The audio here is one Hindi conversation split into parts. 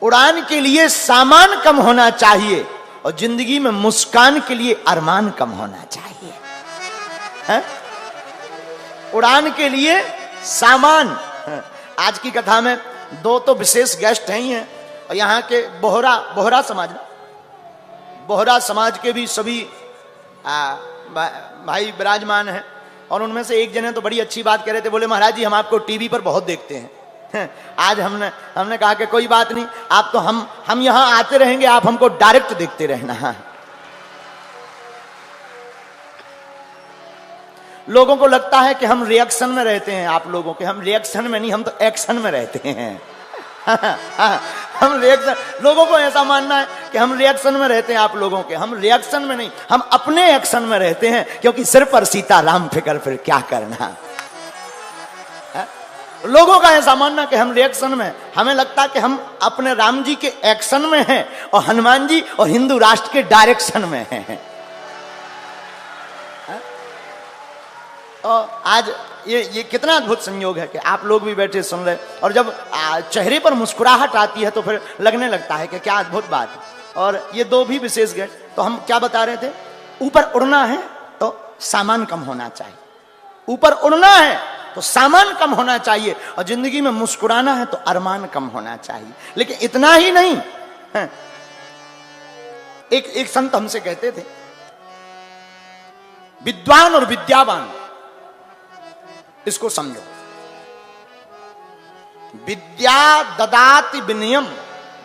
उड़ान के लिए सामान कम होना चाहिए और जिंदगी में मुस्कान के लिए अरमान कम होना चाहिए। है? उड़ान के लिए सामान। आज की कथा में दो तो विशेष गेस्ट हैं ही हैं, और यहाँ के बोहरा समाज के भी सभी भाई विराजमान हैं। और उनमें से एक जने तो बड़ी अच्छी बात कह रहे थे, बोले महाराज जी हम आपको टीवी पर बहुत देखते हैं। आज हमने कहा कि कोई बात नहीं, आप तो हम यहां आते रहेंगे, आप हमको डायरेक्ट देखते रहना। लोगों को लगता है कि हम रिएक्शन में रहते हैं, आप लोगों के, हम रिएक्शन में नहीं, हम तो एक्शन में रहते हैं। हम रिएक्शन, लोगों को ऐसा मानना है कि हम रिएक्शन में रहते हैं, आप लोगों के, हम रिएक्शन में नहीं, हम अपने एक्शन में रहते हैं, क्योंकि सिर पर सीताराम फिकर फिर क्या करना। लोगों का ऐसा मानना कि हम रिएक्शन में, हमें लगता है कि हम अपने राम जी के एक्शन में हैं और हनुमान जी और हिंदू राष्ट्र के डायरेक्शन में हैं। और आज ये कितना अद्भुत संयोग है कि आप लोग भी बैठे सुन रहे, और जब चेहरे पर मुस्कुराहट आती है तो फिर लगने लगता है कि क्या अद्भुत बात है। और ये दो भी विशेष गेस्ट, तो हम क्या बता रहे थे, ऊपर उड़ना है तो सामान कम होना चाहिए, ऊपर उड़ना है तो सामान कम होना चाहिए, और जिंदगी में मुस्कुराना है तो अरमान कम होना चाहिए। लेकिन इतना ही नहीं है। एक संत हमसे कहते थे, विद्वान और विद्यावान, इसको समझो, विद्या ददाति विनयम,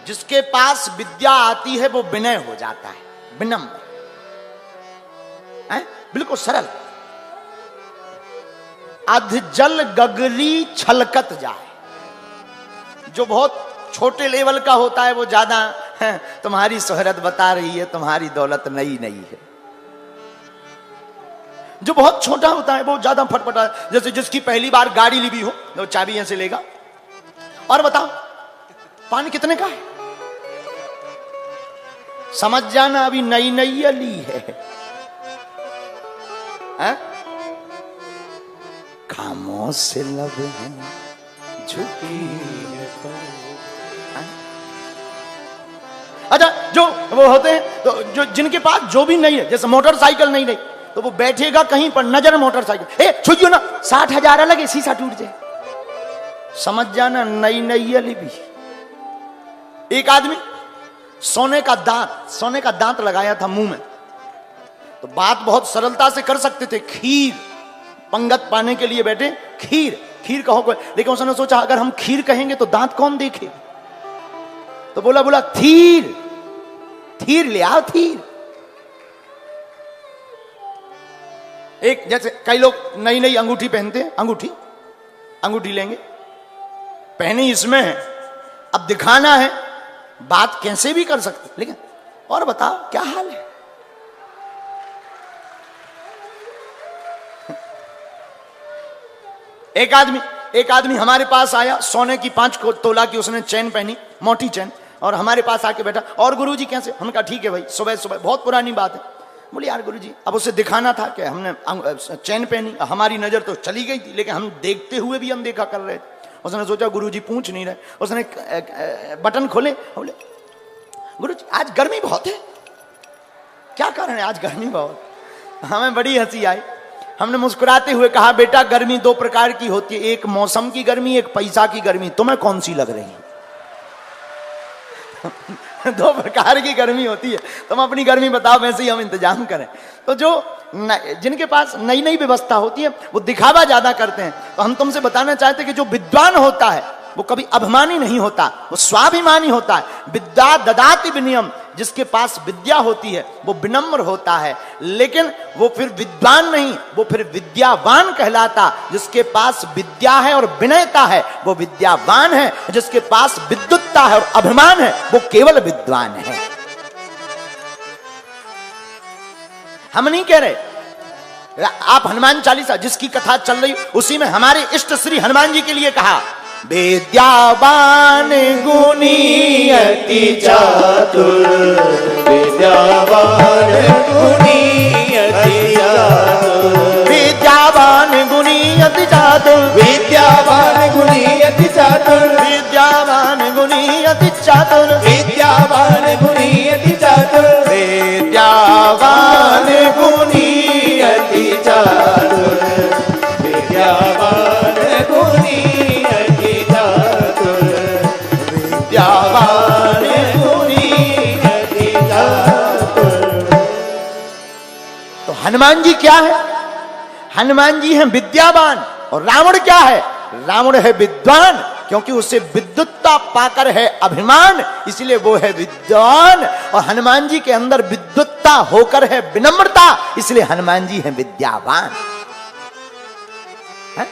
जिसके पास विद्या आती है वो विनय हो जाता है, विनम्र, बिल्कुल सरल। अध जल गगरी छलकत जाए, जो बहुत छोटे लेवल का होता है वो ज्यादा तुम्हारी शोहरत बता रही है, तुम्हारी दौलत नई नई है। जो बहुत छोटा होता है वो ज्यादा फटफटा, जैसे जिसकी पहली बार गाड़ी ली भी हो, वो चाबी यहां से लेगा, और बताओ पान कितने का है, समझ जाना अभी नई नई ली है। खामोश से लब है झुकी है तो। अच्छा, जो वो होते हैं तो जो जिनके पास जो भी नहीं है, जैसे मोटरसाइकिल नहीं नहीं, तो वो बैठेगा कहीं पर, नजर मोटरसाइकिल, छुइयो ना, 60,000 लगे, शीशा टूट जाए, समझ जाना नई नई अली भी। एक आदमी सोने का दांत लगाया था मुंह में, तो बात बहुत सरलता से कर सकते थे, खीर पंगत पाने के लिए बैठे, खीर कहो कोई, लेकिन उसने सोचा अगर हम खीर कहेंगे तो दांत कौन देखे, तो बोला थीर ले आओ, थीर। एक जैसे कई लोग नई नई अंगूठी पहनते हैं, अंगूठी लेंगे, पहनी इसमें है, अब दिखाना है, बात कैसे भी कर सकते, लेकिन और बताओ क्या हाल है। एक आदमी हमारे पास आया, सोने की 5 तोला की उसने चैन पहनी, मोटी चैन, और हमारे पास आके बैठा, और गुरुजी कैसे, हमने कहा ठीक है भाई, सुबह बहुत पुरानी बात है। बोले यार गुरुजी, अब उसे दिखाना था कि हमने चैन पहनी, हमारी नजर तो चली गई थी, लेकिन हम देखते हुए भी अनदेखा कर रहे थे। उसने सोचा गुरुजी पूछ नहीं रहे, उसने बटन खोले, बोले गुरुजी आज गर्मी बहुत है, क्या कारण है आज गर्मी बहुत। हमें बड़ी हंसी आई, हमने मुस्कुराते हुए कहा बेटा गर्मी 2 प्रकार की होती है, एक मौसम की गर्मी, एक पैसा की गर्मी, तुम्हें कौन सी लग रही है? 2 प्रकार की गर्मी होती है, तुम अपनी गर्मी बताओ, वैसे ही हम इंतजाम करें। तो जो जिनके पास नई नई व्यवस्था होती है वो दिखावा ज्यादा करते हैं। तो हम तुमसे बताना चाहते हैं कि जो विद्वान होता है वो कभी अभिमानी नहीं होता, वो स्वाभिमानी होता है। विद्या ददाति विनयम, जिसके पास विद्या होती है वो विनम्र होता है, लेकिन वो फिर विद्वान नहीं, वो फिर विद्यावान कहलाता। जिसके पास विद्या है और विनयता है वो विद्यावान है, जिसके पास विद्युत्ता है और अभिमान है वो केवल विद्वान है। हम नहीं कह रहे, आप हनुमान चालीसा जिसकी कथा चल रही उसी में हमारे इष्ट श्री हनुमान जी के लिए कहा, विद्यावान गुणी अति चातुर, विद्यावान गुणी अति चातुर, विद्यावान गुणी अति चातुर, विद्यावान गुणी अति चातुर, विद्यावान गुणी अति चातुर। चातुर, विद्यावान गुणी अति चातुर, विद्यावान गुणी अति चातुर, विद्यावान गुणी अति चातुर, विद्यावान गुणी अति चातुर। तो हनुमान जी क्या है? हनुमान जी हैं विद्यावान। और रावण क्या है? रावण है विद्वान, क्योंकि उसे विद्वत्ता पाकर है अभिमान, इसलिए वो है विद्वान। और हनुमान जी के अंदर विद्वत्ता होकर है विनम्रता, इसलिए हनुमान जी हैं विद्यावान। है?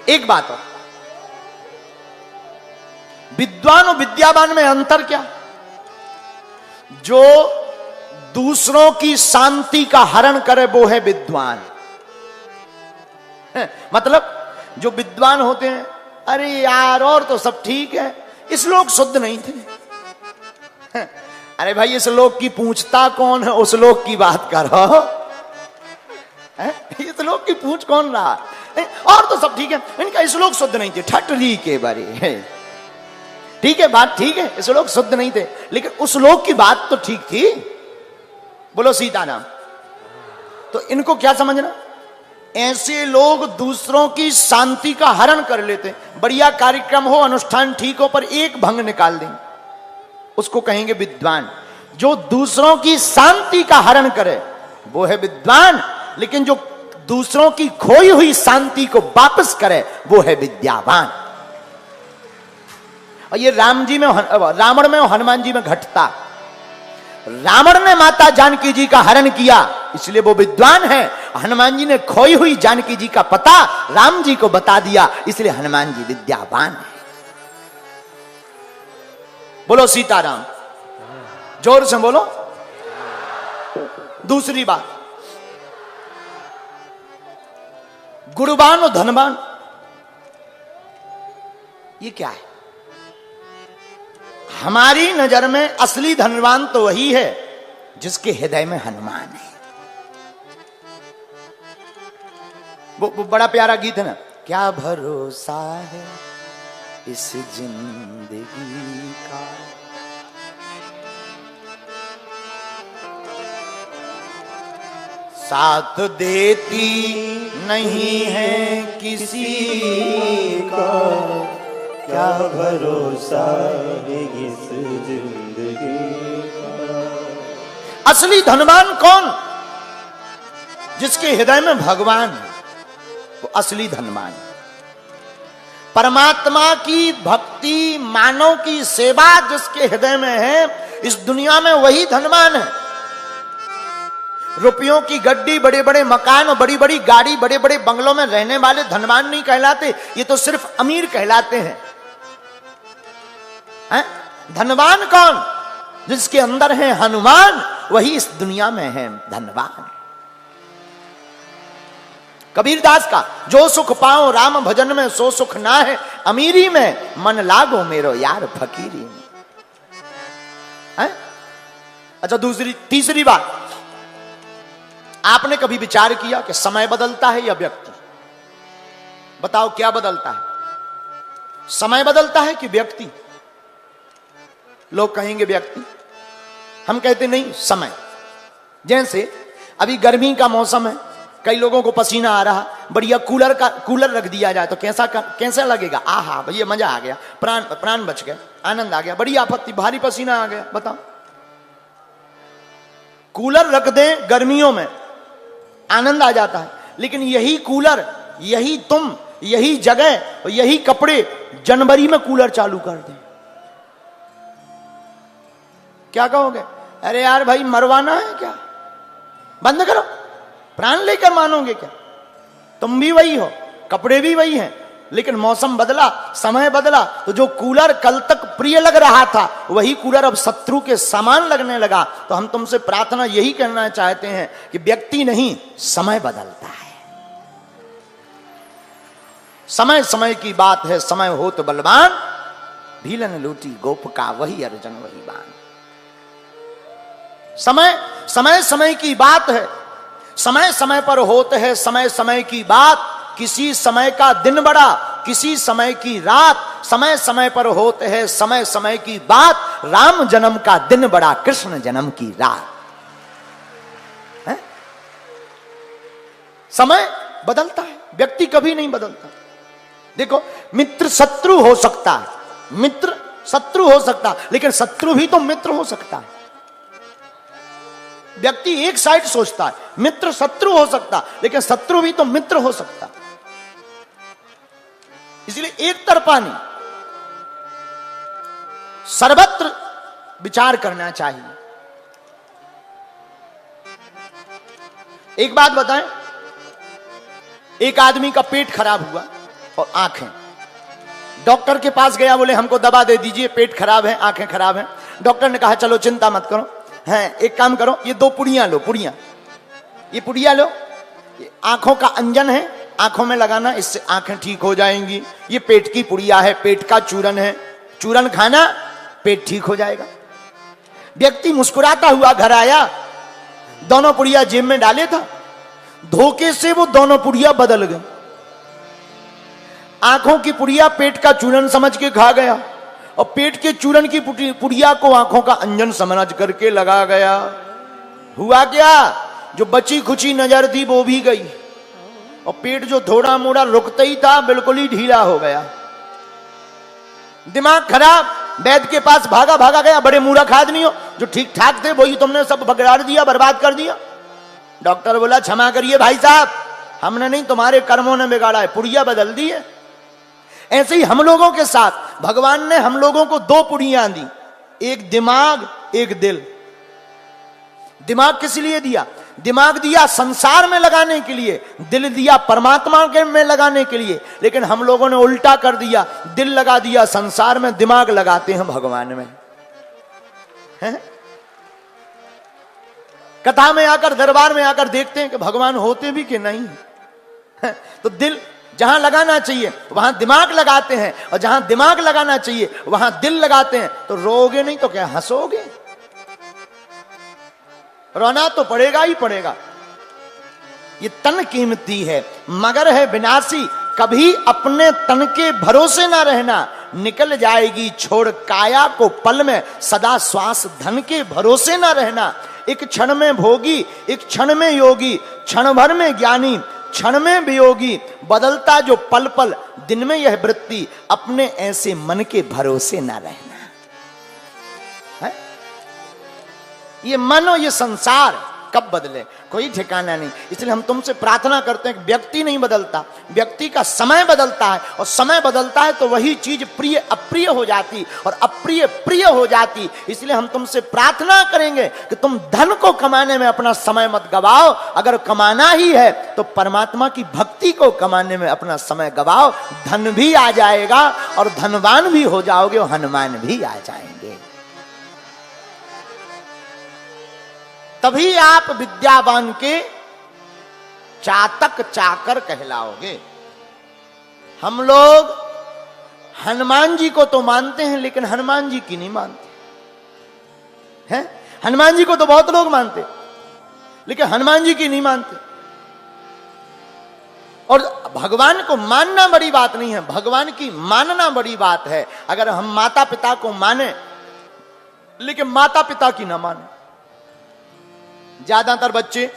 एक बात और, विद्वान और विद्यावान में अंतर क्या? जो दूसरों की शांति का हरण करे वो है विद्वान। मतलब जो विद्वान होते हैं, अरे यार और तो सब ठीक है, इस लोग शुद्ध नहीं थे। अरे भाई इस लोग की पूछता कौन है, उस लोग की बात करो। इस लोग की पूछ कौन रहा? और तो सब ठीक है, इनका इस लोग शुद्ध नहीं थे, ठटरी के बारे है। ठीक है, बात ठीक है, इस लोग शुद्ध नहीं थे, लेकिन उस लोग की बात तो ठीक थी। बोलो सीताराम। तो इनको क्या समझना? ऐसे लोग दूसरों की शांति का हरण कर लेते। बढ़िया कार्यक्रम हो, अनुष्ठान ठीक हो, पर एक भंग निकाल देंगे, उसको कहेंगे विद्वान। जो दूसरों की शांति का हरण करे वो है विद्वान, लेकिन जो दूसरों की खोई हुई शांति को वापस करे वो है विद्यावान। और ये रावण में और हनुमान जी में घटता। रावण ने माता जानकी जी का हरण किया, इसलिए वो विद्वान है। हनुमान जी ने खोई हुई जानकी जी का पता राम जी को बता दिया, इसलिए हनुमान जी विद्यावान है। बोलो सीताराम, जोर से बोलो। दूसरी बात, गुणवान और धनवान, ये क्या है? हमारी नजर में असली धनवान तो वही है जिसके हृदय में हनुमान है। वो बड़ा प्यारा गीत है ना, क्या भरोसा है इस जिंदगी का, साथ देती नहीं है किसी का, क्या भरोसा है इस जिंदगी का। असली धनवान कौन? जिसके हृदय में भगवान है, वो असली धनवान। परमात्मा की भक्ति, मानव की सेवा जिसके हृदय में है, इस दुनिया में वही धनवान है। रुपयों की गड्डी, बड़े बड़े मकान और बड़ी बड़ी गाड़ी, बड़े बड़े बंगलों में रहने वाले धनवान नहीं कहलाते, ये तो सिर्फ अमीर कहलाते हैं। धनवान कौन? जिसके अंदर है हनुमान, वही इस दुनिया में है धनवान। कबीरदास का, जो सुख पाओ राम भजन में सो सुख ना है अमीरी में, मन लागो मेरो यार फकीरी में। अच्छा, तीसरी बात, आपने कभी विचार किया कि समय बदलता है या व्यक्ति? बताओ क्या बदलता है? समय बदलता है कि व्यक्ति? लोग कहेंगे व्यक्ति, हम कहते नहीं समय। जैसे अभी गर्मी का मौसम है, कई लोगों को पसीना आ रहा, बढ़िया कूलर रख दिया जाए तो कैसा लगेगा? आहा भैया मजा आ गया, प्राण बच गए, आनंद आ गया। बड़ी आपत्ति, भारी पसीना आ गया, बताओ। कूलर रख दें गर्मियों में, आनंद आ जाता है, लेकिन यही कूलर, यही तुम, यही जगह और यही कपड़े जनवरी में कूलर चालू कर दें, क्या कहोगे? अरे यार भाई मरवाना है क्या? बंद करो। प्राण लेकर मानोगे क्या? तुम भी वही हो, कपड़े भी वही हैं, लेकिन मौसम बदला, समय बदला, तो जो कूलर कल तक प्रिय लग रहा था वही कूलर अब शत्रु के समान लगने लगा। तो हम तुमसे प्रार्थना यही करना चाहते हैं कि व्यक्ति नहीं, समय बदलता है। समय समय की बात है, समय हो तो बलवान, भीलन लूटी गोप का वही अर्जन वही बाण। समय समय की बात है, समय समय पर होते है समय समय की बात। किसी समय का दिन बड़ा, किसी समय की रात, समय समय पर होते हैं समय समय की बात, राम जन्म का दिन बड़ा कृष्ण जन्म की रात है? समय बदलता है, व्यक्ति कभी नहीं बदलता। देखो, मित्र शत्रु हो सकता है, मित्र शत्रु हो सकता है, लेकिन शत्रु भी तो मित्र हो सकता है। व्यक्ति एक साइड सोचता है, मित्र शत्रु हो सकता, लेकिन शत्रु भी तो मित्र हो सकता। इसलिए एक तरफा नहीं, सर्वत्र विचार करना चाहिए। एक बात बताएं, एक आदमी का पेट खराब हुआ और आंखें, डॉक्टर के पास गया, बोले हमको दवा दे दीजिए, पेट खराब है, आंखें खराब हैं। डॉक्टर ने कहा चलो चिंता मत करो, हैं एक काम करो, ये 2 पुड़ियां लो, पुड़ियां, ये पुड़िया लो, ये आंखों का अंजन है, आंखों में लगाना, इससे आंखें ठीक हो जाएंगी। ये पेट की पुड़िया है, पेट का चूरन है, चूरन खाना, पेट ठीक हो जाएगा। व्यक्ति मुस्कुराता हुआ घर आया, दोनों पुड़िया जेब में डाले था, धोखे से वो दोनों पुड़िया बदल गए। आंखों की पुड़िया पेट का चूरन समझ के खा गया और पेट के चूरन की पुड़िया को आंखों का अंजन समझ करके लगा गया। हुआ क्या, जो बची खुची नजर थी वो भी गई और पेट जो थोड़ा मोड़ा रुकता ही था बिल्कुल ही ढीला हो गया। दिमाग खराब, वैद्य के पास भागा भागा गया। बड़े मूर्ख आदमी हो, जो ठीक ठाक थे वही तुमने सब बगाड़ दिया, बर्बाद कर दिया। डॉक्टर बोला क्षमा करिए भाई साहब, हमने नहीं, तुम्हारे कर्मों ने बिगाड़ा है, पुड़िया बदल दी है। ऐसे ही हम लोगों के साथ भगवान ने हम लोगों को 2 पुड़ियां दी, एक दिमाग एक दिल। दिमाग किस लिए दिया? दिमाग दिया संसार में लगाने के लिए, दिल दिया परमात्मा के में लगाने के लिए। लेकिन हम लोगों ने उल्टा कर दिया, दिल लगा दिया संसार में, दिमाग लगाते हैं भगवान में। है? कथा में आकर, दरबार में आकर देखते हैं कि भगवान होते भी कि नहीं है? तो दिल जहां लगाना चाहिए वहां दिमाग लगाते हैं, और जहां दिमाग लगाना चाहिए वहां दिल लगाते हैं। तो रोगे नहीं तो क्या हंसोगे? रोना तो पड़ेगा ही पड़ेगा। ये तन कीमती है मगर है विनाशी, कभी अपने तन के भरोसे ना रहना, निकल जाएगी छोड़ काया को पल में, सदा श्वास धन के भरोसे ना रहना। एक क्षण में भोगी, एक क्षण में योगी, क्षण भर में ज्ञानी, क्षण में वियोगी, बदलता जो पल पल, दिन में यह वृत्ति, अपने ऐसे मन के भरोसे ना रहना। है? ये मन और ये संसार कब बदले कोई ठिकाना नहीं। इसलिए हम तुमसे प्रार्थना करते हैं कि व्यक्ति नहीं बदलता, व्यक्ति का समय बदलता है, और समय बदलता है तो वही चीज प्रिय अप्रिय हो जाती और अप्रिय प्रिय हो जाती। इसलिए हम तुमसे प्रार्थना करेंगे कि तुम धन को कमाने में अपना समय मत गवाओ। अगर कमाना ही है तो परमात्मा की भक्ति को कमाने में अपना समय गवाओ। धन भी आ जाएगा और धनवान भी हो जाओगे और हनुमान भी आ जाएंगे। तभी आप विद्यावान के चातक चाकर कहलाओगे। हम लोग हनुमान जी को तो मानते हैं लेकिन हनुमान जी की नहीं मानते हैं। हनुमान जी को तो बहुत लोग मानते लेकिन हनुमान जी की नहीं मानते। और भगवान को मानना बड़ी बात नहीं है, भगवान की मानना बड़ी बात है। अगर हम माता पिता को माने लेकिन माता पिता की ना माने। ज्यादातर बच्चे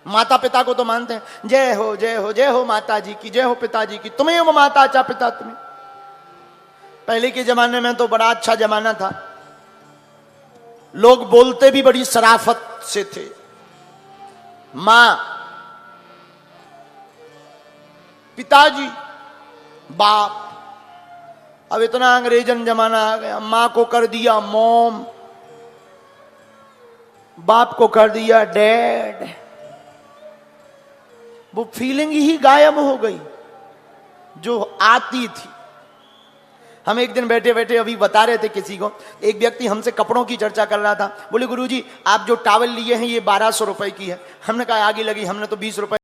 माता पिता को तो मानते हैं, जय हो जय हो जय हो माता जी की, जय हो पिताजी की, तुम्हें वो माता चा पिता तुम्हें। पहले के जमाने में तो बड़ा अच्छा जमाना था, लोग बोलते भी बड़ी शराफत से थे। मां, पिताजी, बाप। अब इतना अंग्रेजन जमाना आ गया, मां को कर दिया मॉम, बाप को कर दिया डैड। वो फीलिंग ही गायब हो गई जो आती थी। हम एक दिन बैठे बैठे अभी बता रहे थे किसी को, एक व्यक्ति हमसे कपड़ों की चर्चा कर रहा था। बोले गुरुजी आप जो टॉवल लिए हैं ये 1200 रुपए की है। हमने कहा आगे लगी, हमने तो 20 रुपए